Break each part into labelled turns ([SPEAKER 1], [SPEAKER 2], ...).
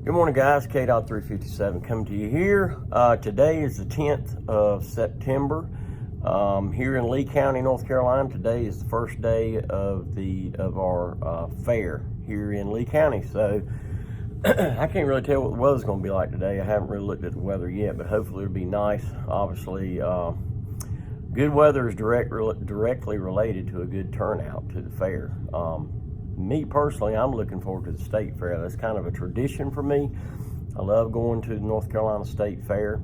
[SPEAKER 1] Good morning, guys. K.357 coming to you here. Today is the 10th of September. Here in Lee County, North Carolina. Today is the first day of our fair here in Lee County. So I can't really tell what the weather's going to be like today. I haven't really looked at the weather yet, but hopefully it'll be nice. Obviously, good weather is directly related to a good turnout to the fair. Me personally, I'm looking forward to the state fair. That's kind of a tradition for me. I love going to the North Carolina State Fair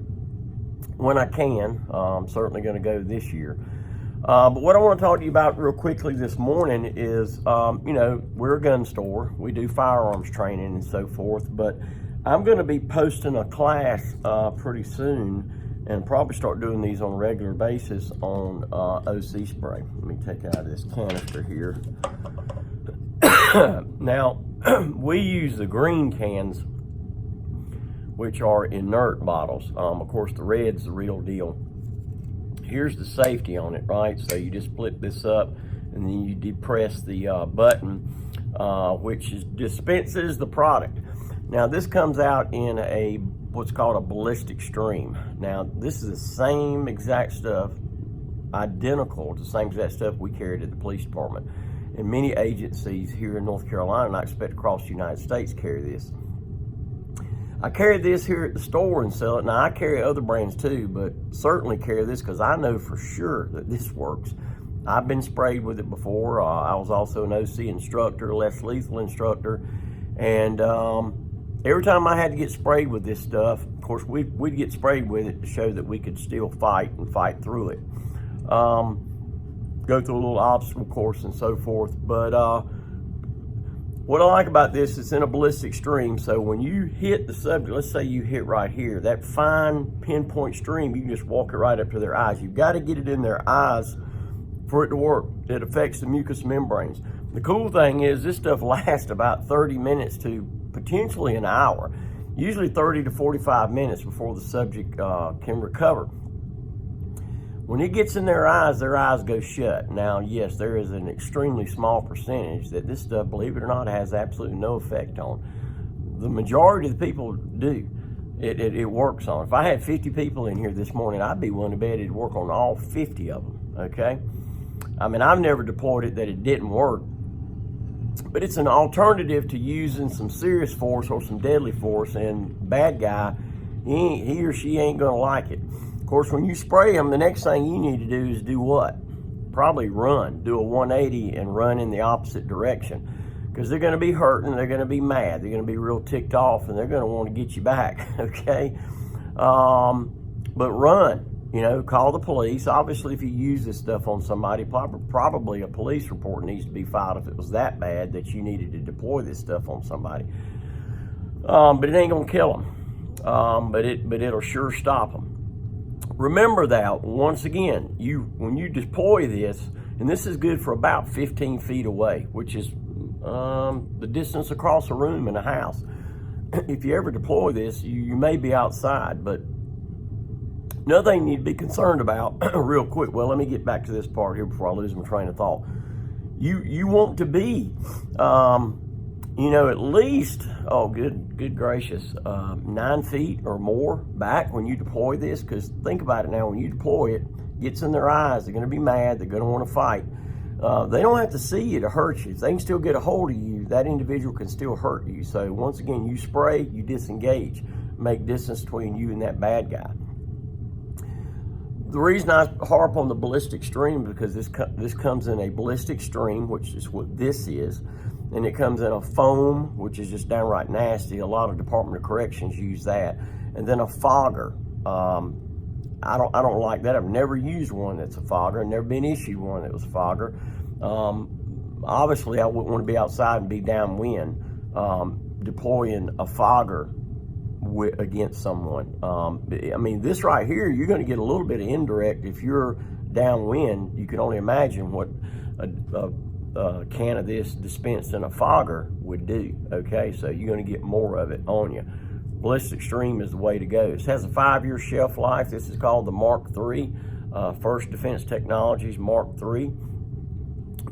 [SPEAKER 1] when I can. I'm certainly going to go this year. But what I want to talk to you about real quickly this morning is, we're a gun store. We do firearms training and so forth, but I'm going to be posting a class pretty soon and probably start doing these on a regular basis on OC spray. Let me take out this canister here. Now, we use the green cans, which are inert bottles. Of course, the red's the real deal. Here's the safety on it, right? So you just flip this up, and then you depress the button, which dispenses the product. Now, this comes out in what's called a ballistic stream. Now, this is the same exact stuff, identical to the same exact stuff we carried at the police department. And many agencies here in North Carolina, and I expect across the United States, carry this. I carry this here at the store and sell it. Now, I carry other brands too, but certainly carry this because I know for sure that this works. I've been sprayed with it before. I was also an OC instructor, less lethal instructor. And every time I had to get sprayed with this stuff, of course, we'd get sprayed with it to show that we could still fight and fight through it. Go through a little obstacle course and so forth. But what I like about this, it's in a ballistic stream. So when you hit the subject, let's say you hit right here, that fine pinpoint stream, you can just walk it right up to their eyes. You've got to get it in their eyes for it to work. It affects the mucous membranes. The cool thing is this stuff lasts about 30 minutes to potentially an hour, usually 30 to 45 minutes before the subject can recover. When it gets in their eyes go shut. Now, yes, there is an extremely small percentage that this stuff, believe it or not, has absolutely no effect on. The majority of the people do. It works on. If I had 50 people in here this morning, I'd be willing to bet it'd work on all 50 of them, okay? I mean, I've never deployed it that it didn't work, but it's an alternative to using some serious force or some deadly force, and bad guy, he or she ain't gonna like it. Of course, when you spray them, the next thing you need to do is do what? Probably run. Do a 180 and run in the opposite direction. Because they're going to be hurting, they're going to be mad, they're going to be real ticked off, and they're going to want to get you back, okay? But run, call the police. Obviously, if you use this stuff on somebody, probably a police report needs to be filed if it was that bad that you needed to deploy this stuff on somebody. But it ain't going to kill them. But it'll sure stop them. Remember that, once again, when you deploy this, and this is good for about 15 feet away, which is the distance across a room in a house. If you ever deploy this, you may be outside, but another thing you need to be concerned about real quick. Well, let me get back to this part here before I lose my train of thought. You want to be, at least, good gracious, 9 feet or more back when you deploy this, because think about it now, when you deploy it, gets in their eyes, they're going to be mad, they're going to want to fight. They don't have to see you to hurt you. If they can still get a hold of you, that individual can still hurt you. So once again, you spray, you disengage, make distance between you and that bad guy. The reason I harp on the ballistic stream is because this comes in a ballistic stream, which is what this is. And it comes in a foam, which is just downright nasty. A lot of Department of Corrections use that. And then a fogger. I don't like that. I've never used one that's a fogger. I've never been issued one that was a fogger. Obviously, I wouldn't want to be outside and be downwind deploying a fogger against someone. I mean, this right here, you're going to get a little bit of indirect. If you're downwind, you can only imagine what a can of this dispensed in a fogger would do, okay? So you're going to get more of it on you. Ballistic stream is the way to go. This has a 5-year shelf life. This is called the Mark III, First Defense Technologies Mark III.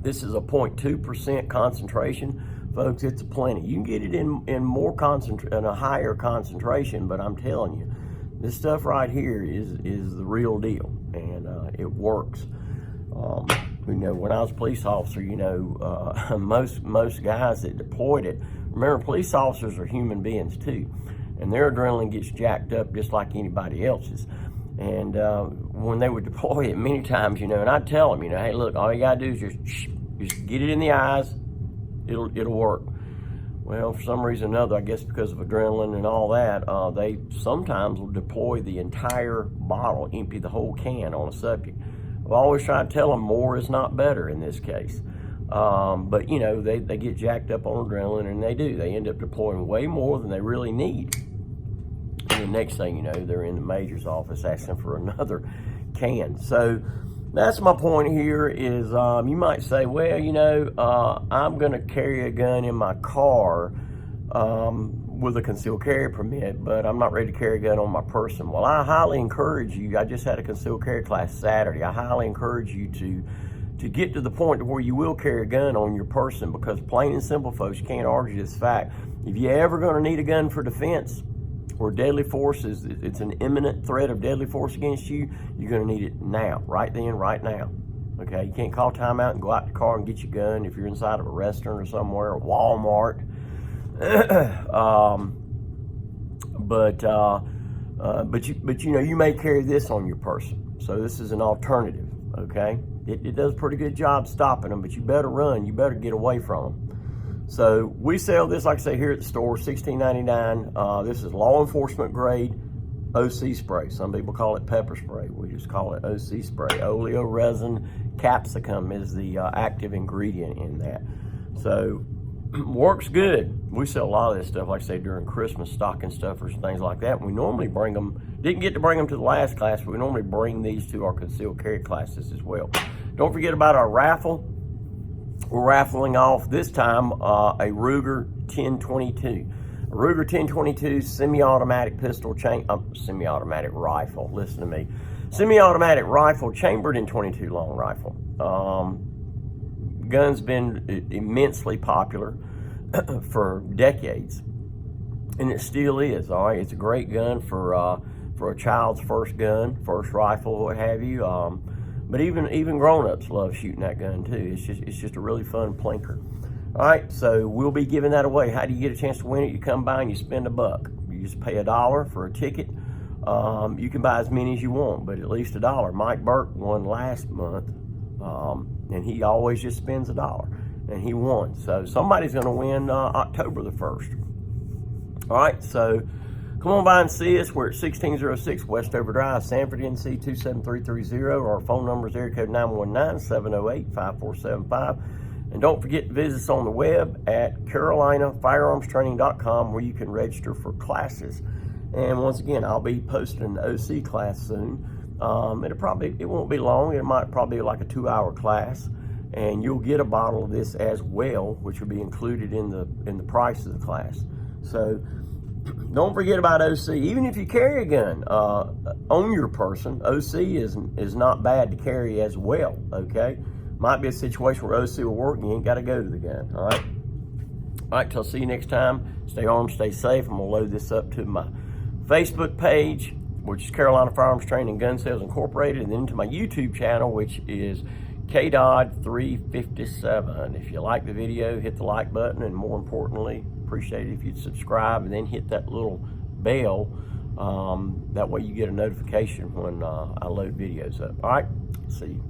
[SPEAKER 1] This is a 0.2% concentration. folks, it's a plenty. You can get it in more in a higher concentration, but I'm telling you, this stuff right here is the real deal, and it works. You know, when I was a police officer, you know, most guys that deployed it, remember, police officers are human beings too, and their adrenaline gets jacked up just like anybody else's. And when they would deploy it, many times, you know, and I'd tell them, you know, hey, look, all you gotta do is just get it in the eyes, it'll work. Well, for some reason or another, I guess because of adrenaline and all that, they sometimes will deploy the entire bottle, empty the whole can on a subject. I always try to tell them more is not better in this case. But, you know, they get jacked up on adrenaline, and they do. They end up deploying way more than they really need. And the next thing you know, they're in the major's office asking for another can. So that's my point here is you might say, well, you know, I'm going to carry a gun in my car with a concealed carry permit, but I'm not ready to carry a gun on my person. Well, I highly encourage you. I just had a concealed carry class Saturday. I highly encourage you to get to the point where you will carry a gun on your person, because plain and simple, folks, you can't argue this fact. If you're ever going to need a gun for defense, or deadly force it's an imminent threat of deadly force against you, you're going to need it now, right then, right now. Okay, you can't call timeout and go out to the car and get your gun if you're inside of a restaurant or somewhere, or Walmart. But you know, you may carry this on your person, so this is an alternative. Okay, it does a pretty good job stopping them, but you better run, you better get away from them. So we sell this, like I say, here at the store, $16.99. This is law enforcement grade OC spray. Some people call it pepper spray. We just call it OC spray. Oleoresin capsicum is the active ingredient in that. So works good. We sell a lot of this stuff, like I say, during Christmas stocking stuffers and things like that. We normally bring them, didn't get to bring them to the last class, but we normally bring these to our concealed carry classes as well. Don't forget about our raffle. We're raffling off this time a Ruger 1022. A Ruger 1022 semi-automatic pistol semi-automatic rifle, listen to me. Semi-automatic rifle chambered in .22 long rifle. Gun's been immensely popular for decades, and it still is, all right? It's a great gun for a child's first gun, first rifle, what have you. But even grown-ups love shooting that gun too. It's just a really fun plinker. All right, so we'll be giving that away. How do you get a chance to win it? You come by and you spend $1. You just pay $1 for a ticket. You can buy as many as you want, but at least $1. Mike Burke won last month, and he always just spends $1, and he won. So somebody's going to win October the 1st. All right, so come on by and see us. We're at 1606 Westover Drive, Sanford, NC 27330. Our phone number is area code 919-708-5475. And don't forget to visit us on the web at CarolinaFirearmstraining.com, where you can register for classes. And once again, I'll be posting an OC class soon. It won't be long. It might probably be like a 2-hour class, and you'll get a bottle of this as well, which will be included in the price of the class. So don't forget about OC. Even if you carry a gun on your person, OC is not bad to carry as well. Okay, might be a situation where OC will work and you ain't got to go to the gun. All right, till see you next time. Stay armed, stay safe. I'm gonna load this up to my Facebook page, which is Carolina Firearms Training Gun Sales Incorporated, and then to my YouTube channel, which is KDodd357. If you like the video, hit the like button, and more importantly, appreciate it if you'd subscribe and then hit that little bell. That way you get a notification when I load videos up. All right, see you.